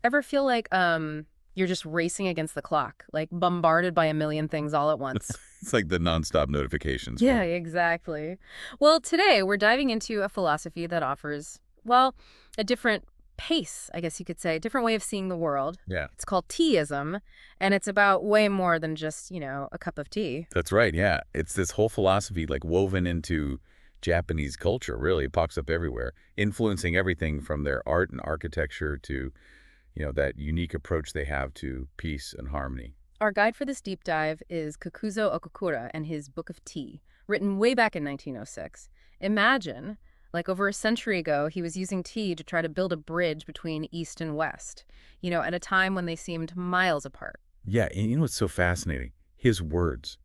Ever feel like you're just racing against the clock, like bombarded by a million things all at once? It's like the nonstop notifications, Yeah, right? exactly. Well, today we're diving into a philosophy that offers, well, a different pace, I guess you could say, a different way of seeing the world. Yeah. It's called Teaism, and it's about way more than just, a cup of tea. That's right, yeah. It's this whole philosophy like woven into Japanese culture, really. It pops up everywhere, influencing everything from their art and architecture to, that unique approach they have to peace and harmony. Our guide for this deep dive is Kakuzo Okakura and his Book of Tea, written way back in 1906. Imagine, like over a century ago, he was using tea to try to build a bridge between East and West, at a time when they seemed miles apart. Yeah, and you know what's so fascinating? His words.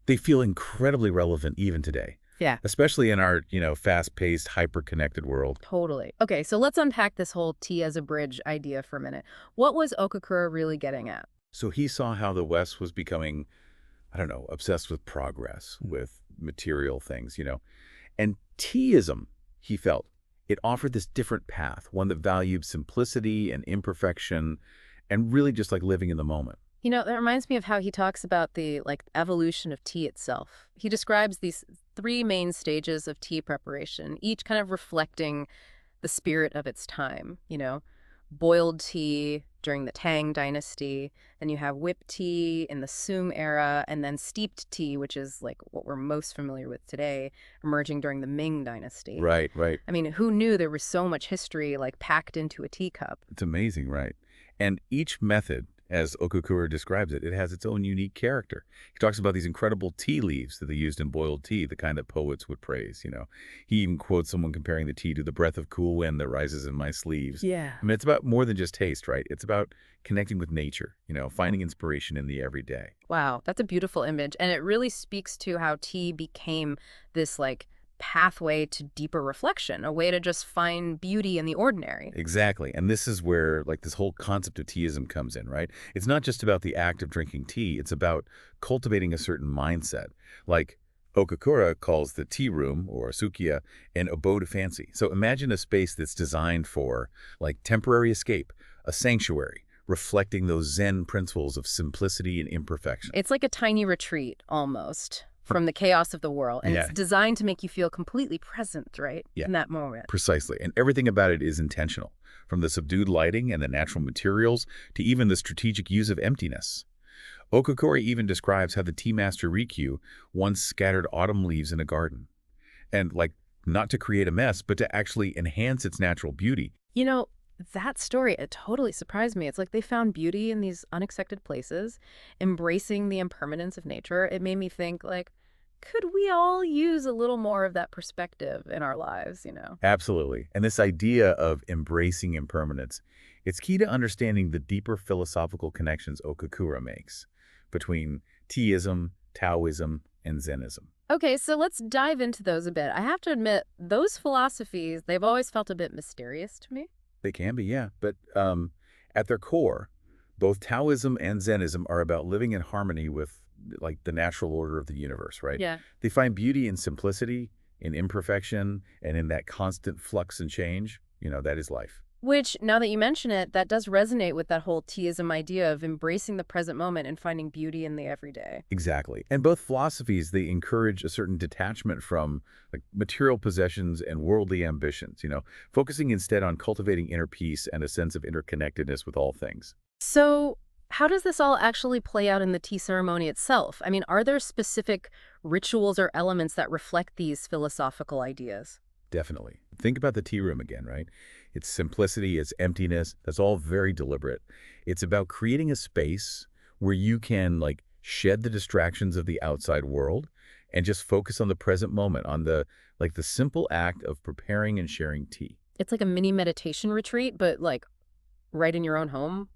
They feel incredibly relevant even today, Yeah, especially in our, fast-paced, hyper-connected world. totally. Okay, so let's unpack this whole tea as a bridge idea for a minute. What was Okakura really getting at? So he saw how the West was becoming, I don't know, obsessed with progress, with material things, And Teaism, he felt, it offered this different path, one that valued simplicity and imperfection and really just like living in the moment. That reminds me of how he talks about the evolution of tea itself. He describes these three main stages of tea preparation, each kind of reflecting the spirit of its time, boiled tea during the Tang dynasty, then you have whipped tea in the Sung era, and then steeped tea, which is like what we're most familiar with today, emerging during the Ming dynasty. Right, right. I mean, who knew there was so much history packed into a teacup? It's amazing, right? And each method, as Okakura describes it, it has its own unique character. He talks about these incredible tea leaves that they used in boiled tea, the kind that poets would praise. He even quotes someone comparing the tea to the breath of cool wind that rises in my sleeves. Yeah. I mean, it's about more than just taste, right? It's about connecting with nature, finding inspiration in the everyday. Wow, that's a beautiful image. And it really speaks to how tea became this pathway to deeper reflection, a way to just find beauty in the ordinary. Exactly. And this is where like this whole concept of teaism comes in, right? It's not just about the act of drinking tea. It's about cultivating a certain mindset. Like Okakura calls the tea room or sukiya an abode of fancy. So imagine a space that's designed for like temporary escape, a sanctuary, reflecting those Zen principles of simplicity and imperfection. It's like a tiny retreat almost from the chaos of the world, and Yeah, it's designed to make you feel completely present, right? yeah. In that moment. Precisely. And everything about it is intentional, from the subdued lighting and the natural materials to even the strategic use of emptiness. Okakori even describes how the tea master Rikyu once scattered autumn leaves in a garden. And, like, not to create a mess, but to actually enhance its natural beauty. You know, that story, it totally surprised me. It's like they found beauty in these unexpected places, embracing the impermanence of nature. It made me think, could we all use a little more of that perspective in our lives? Absolutely. And this idea of embracing impermanence, it's key to understanding the deeper philosophical connections Okakura makes between Teaism, Taoism, and Zennism. Okay, so let's dive into those a bit. I have to admit, those philosophies, they've always felt a bit mysterious to me. They can be, yeah. But at their core, both Taoism and Zennism are about living in harmony with like the natural order of the universe, right? Yeah. They find beauty in simplicity, in imperfection, and in that constant flux and change. That is life. Which, now that you mention it, that does resonate with that whole teaism idea of embracing the present moment and finding beauty in the everyday. Exactly. And both philosophies, they encourage a certain detachment from like material possessions and worldly ambitions, focusing instead on cultivating inner peace and a sense of interconnectedness with all things. So, how does this all actually play out in the tea ceremony itself? I mean, are there specific rituals or elements that reflect these philosophical ideas? Definitely. Think about the tea room again, right? Its simplicity, its emptiness, that's all very deliberate. It's about creating a space where you can like shed the distractions of the outside world and just focus on the present moment, on the simple act of preparing and sharing tea. It's like a mini meditation retreat, but right in your own home.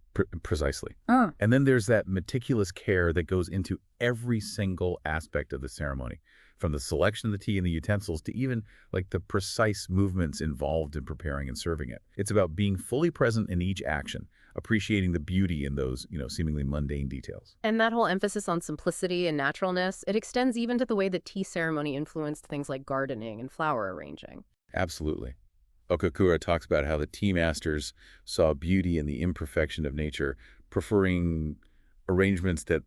Precisely. Oh. And then there's that meticulous care that goes into every single aspect of the ceremony, from the selection of the tea and the utensils to even like the precise movements involved in preparing and serving it. It's about being fully present in each action, appreciating the beauty in those, seemingly mundane details. And that whole emphasis on simplicity and naturalness, it extends even to the way the tea ceremony influenced things like gardening and flower arranging. Absolutely. Okakura talks about how the tea masters saw beauty in the imperfection of nature, preferring arrangements that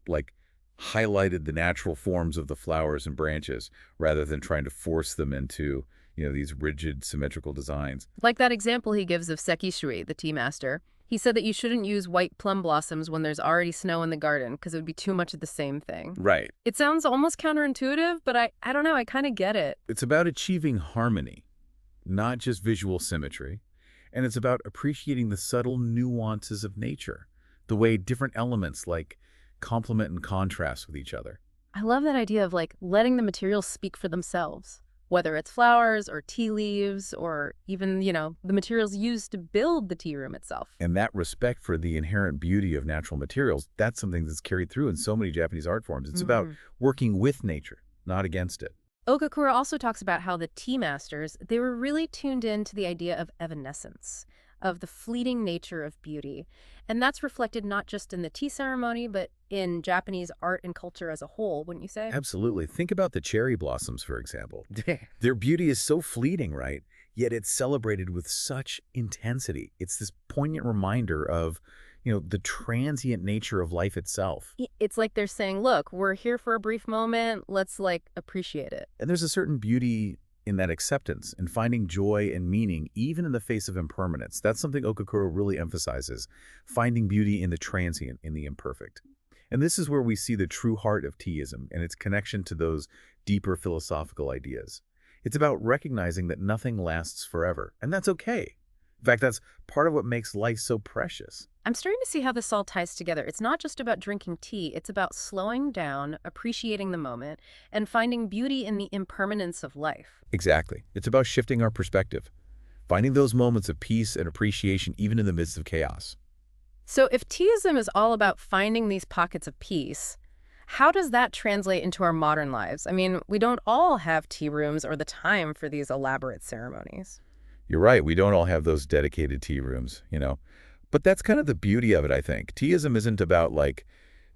highlighted the natural forms of the flowers and branches rather than trying to force them into, these rigid symmetrical designs. Like that example he gives of Sekishui, the tea master. He said that you shouldn't use white plum blossoms when there's already snow in the garden because it would be too much of the same thing. Right. It sounds almost counterintuitive, but I don't know, I kind of get it. It's about achieving harmony, not just visual symmetry. And it's about appreciating the subtle nuances of nature, the way different elements complement and contrast with each other. I love that idea of letting the materials speak for themselves, whether it's flowers or tea leaves or even, the materials used to build the tea room itself. And that respect for the inherent beauty of natural materials, that's something that's carried through in so many Japanese art forms. It's about working with nature, not against it. Okakura also talks about how the tea masters, they were really tuned in to the idea of evanescence, of the fleeting nature of beauty. And that's reflected not just in the tea ceremony, but in Japanese art and culture as a whole, wouldn't you say? Absolutely. Think about the cherry blossoms, for example. Their beauty is so fleeting, right? Yet it's celebrated with such intensity. It's this poignant reminder of, the transient nature of life itself. It's like they're saying, look, we're here for a brief moment. Let's appreciate it. And there's a certain beauty in that acceptance and finding joy and meaning, even in the face of impermanence. That's something Okakura really emphasizes, finding beauty in the transient, in the imperfect. And this is where we see the true heart of Teaism and its connection to those deeper philosophical ideas. It's about recognizing that nothing lasts forever, and that's okay. In fact, that's part of what makes life so precious. I'm starting to see how this all ties together. It's not just about drinking tea. It's about slowing down, appreciating the moment, and finding beauty in the impermanence of life. Exactly. It's about shifting our perspective, finding those moments of peace and appreciation even in the midst of chaos. So if Teaism is all about finding these pockets of peace, how does that translate into our modern lives? I mean, we don't all have tea rooms or the time for these elaborate ceremonies. You're right. We don't all have those dedicated tea rooms, But that's kind of the beauty of it, I think. Teaism isn't about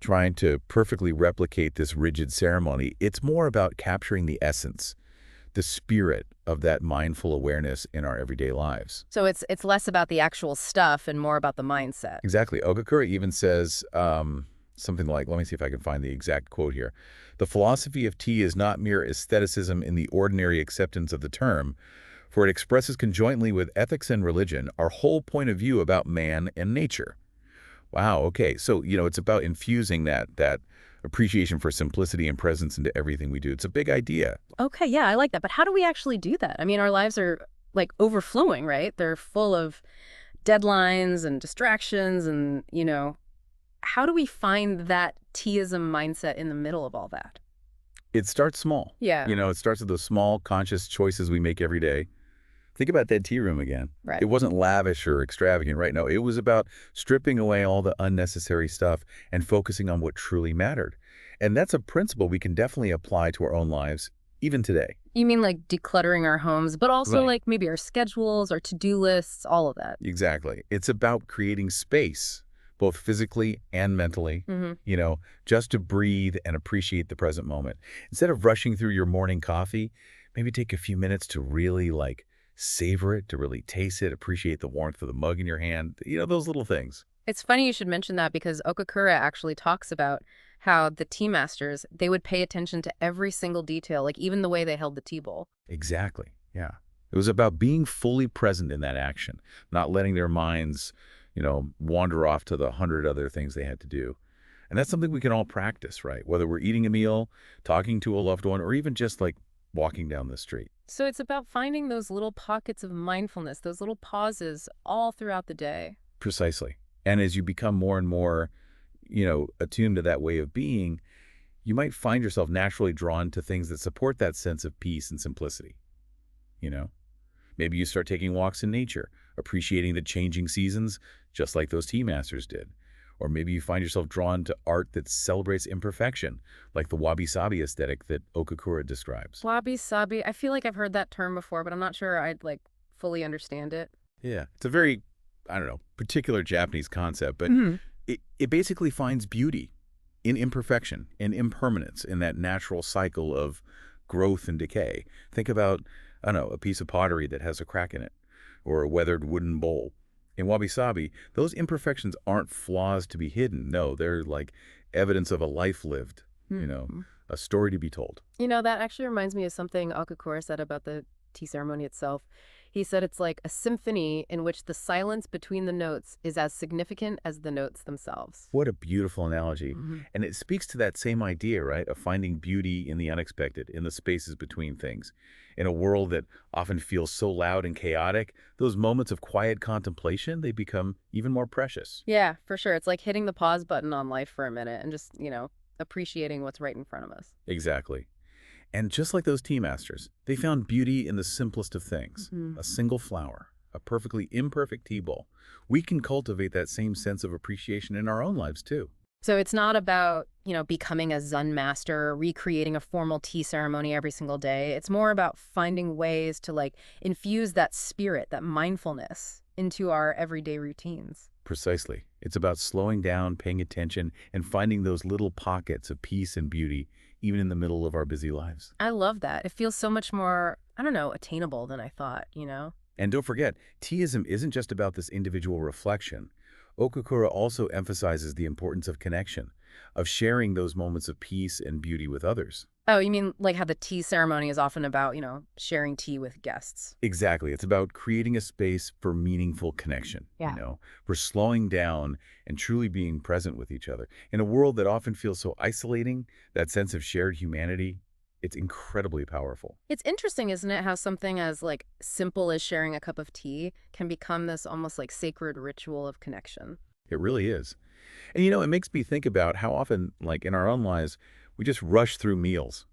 trying to perfectly replicate this rigid ceremony. It's more about capturing the essence, the spirit of that mindful awareness in our everyday lives. So it's less about the actual stuff and more about the mindset. Exactly. Okakura even says something like, let me see if I can find the exact quote here. The philosophy of tea is not mere aestheticism in the ordinary acceptance of the term, for it expresses conjointly with ethics and religion our whole point of view about man and nature. Wow, okay. So, it's about infusing that appreciation for simplicity and presence into everything we do. It's a big idea. Okay, yeah, I like that. But how do we actually do that? I mean, our lives are overflowing, right? They're full of deadlines and distractions and, how do we find that Teaism mindset in the middle of all that? It starts small. Yeah. It starts with those small conscious choices we make every day. Think about that tea room again. Right. It wasn't lavish or extravagant, right? No, it was about stripping away all the unnecessary stuff and focusing on what truly mattered. And that's a principle we can definitely apply to our own lives, even today. You mean decluttering our homes, but also Right. maybe our schedules, our to-do lists, all of that. Exactly. It's about creating space, both physically and mentally, just to breathe and appreciate the present moment. Instead of rushing through your morning coffee, maybe take a few minutes to really savor it, to really taste it, appreciate the warmth of the mug in your hand, those little things. It's funny you should mention that because Okakura actually talks about how the tea masters, they would pay attention to every single detail, even the way they held the tea bowl. Exactly. Yeah. It was about being fully present in that action, not letting their minds, wander off to the 100 other things they had to do. And that's something we can all practice, right? Whether we're eating a meal, talking to a loved one, or even just walking down the street. So it's about finding those little pockets of mindfulness, those little pauses all throughout the day. Precisely. And as you become more and more, attuned to that way of being, you might find yourself naturally drawn to things that support that sense of peace and simplicity. Maybe you start taking walks in nature, appreciating the changing seasons, just like those tea masters did. Or maybe you find yourself drawn to art that celebrates imperfection, like the wabi-sabi aesthetic that Okakura describes. Wabi-sabi, I feel like I've heard that term before, but I'm not sure I'd fully understand it. Yeah, it's a very, particular Japanese concept, but it basically finds beauty in imperfection and impermanence in that natural cycle of growth and decay. Think about, a piece of pottery that has a crack in it. or a weathered wooden bowl. In wabi-sabi, those imperfections aren't flaws to be hidden. No, they're like evidence of a life lived, you know, Hmm. a story to be told. That actually reminds me of something Okakura said about the tea ceremony itself. He said it's like a symphony in which the silence between the notes is as significant as the notes themselves. What a beautiful analogy. Hmm. And it speaks to that same idea, right, of finding beauty in the unexpected, in the spaces between things. In a world that often feels so loud and chaotic, those moments of quiet contemplation, they become even more precious. Yeah, for sure. It's like hitting the pause button on life for a minute and just, appreciating what's right in front of us. Exactly. And just like those tea masters, they found beauty in the simplest of things. Hmm. A single flower, a perfectly imperfect tea bowl. We can cultivate that same sense of appreciation in our own lives, too. So it's not about, becoming a Zen master or recreating a formal tea ceremony every single day. It's more about finding ways to like infuse that spirit, that mindfulness into our everyday routines. Precisely. It's about slowing down, paying attention, and finding those little pockets of peace and beauty, even in the middle of our busy lives. I love that. It feels so much more, I don't know, attainable than I thought. And don't forget, Teaism isn't just about this individual reflection. Okakura also emphasizes the importance of connection, of sharing those moments of peace and beauty with others. Oh, you mean like how the tea ceremony is often about, sharing tea with guests? Exactly. It's about creating a space for meaningful connection, Yeah. for slowing down and truly being present with each other. In a world that often feels so isolating, that sense of shared humanity, it's incredibly powerful. It's interesting, isn't it, how something as like simple as sharing a cup of tea can become this almost like sacred ritual of connection. It really is. And it makes me think about how often, like in our own lives, we just rush through meals,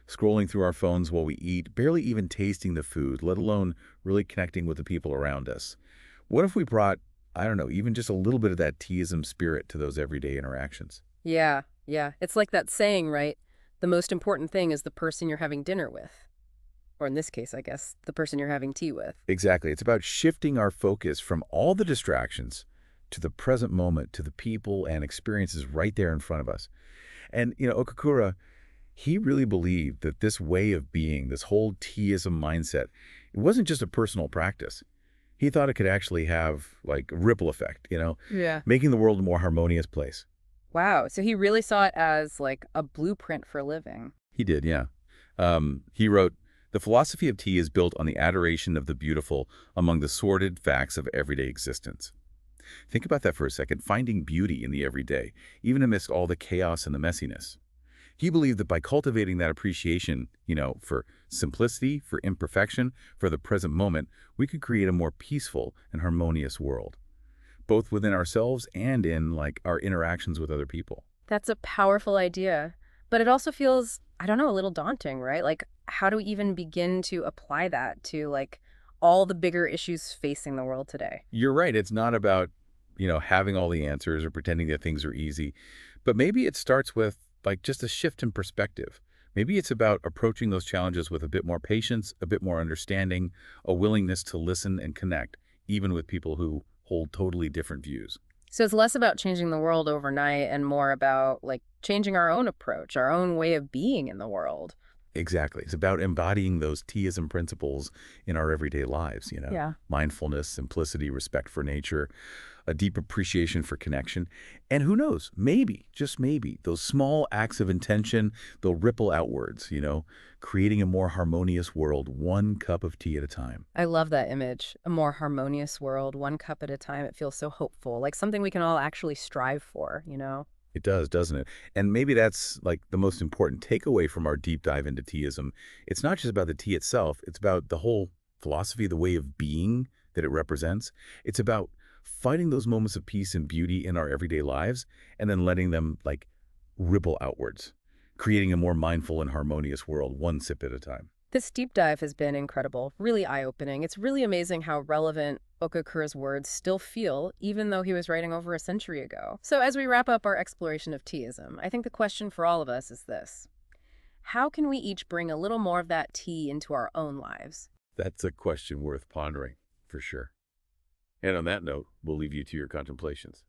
scrolling through our phones while we eat, barely even tasting the food, let alone really connecting with the people around us. What if we brought, I don't know, even just a little bit of that teaism spirit to those everyday interactions? Yeah, yeah. It's like that saying, right? The most important thing is the person you're having dinner with. Or in this case, I guess, the person you're having tea with. Exactly. It's about shifting our focus from all the distractions to the present moment, to the people and experiences right there in front of us. And, Okakura, he really believed that this way of being, this whole teaism mindset, it wasn't just a personal practice. He thought it could actually have like a ripple effect, Yeah. making the world a more harmonious place. Wow. So he really saw it as like a blueprint for living. He did, yeah. He wrote, "The philosophy of tea is built on the adoration of the beautiful among the sordid facts of everyday existence." Think about that for a second, finding beauty in the everyday, even amidst all the chaos and the messiness. He believed that by cultivating that appreciation, for simplicity, for imperfection, for the present moment, we could create a more peaceful and harmonious world, both within ourselves and in like our interactions with other people. That's a powerful idea. But it also feels, I don't know, a little daunting, right? Like, how do we even begin to apply that to like all the bigger issues facing the world today? You're right. It's not about, having all the answers or pretending that things are easy, but maybe it starts with like just a shift in perspective. Maybe it's about approaching those challenges with a bit more patience, a bit more understanding, a willingness to listen and connect, even with people who hold totally different views. So it's less about changing the world overnight and more about like changing our own approach, our own way of being in the world. Exactly. It's about embodying those teaism principles in our everyday lives, Yeah. mindfulness, simplicity, respect for nature, a deep appreciation for connection. And who knows, maybe, just maybe, those small acts of intention, they'll ripple outwards, creating a more harmonious world, one cup of tea at a time. I love that image. A more harmonious world, one cup at a time. It feels so hopeful, like something we can all actually strive for. It does, doesn't it? And maybe that's like the most important takeaway from our deep dive into teaism. It's not just about the tea itself. It's about the whole philosophy, the way of being that it represents. It's about finding those moments of peace and beauty in our everyday lives and then letting them like ripple outwards, creating a more mindful and harmonious world, one sip at a time. This deep dive has been incredible, really eye-opening. It's really amazing how relevant Okakura's words still feel, even though he was writing over a century ago. So as we wrap up our exploration of teaism, I think the question for all of us is this: how can we each bring a little more of that tea into our own lives? That's a question worth pondering, for sure. And on that note, we'll leave you to your contemplations.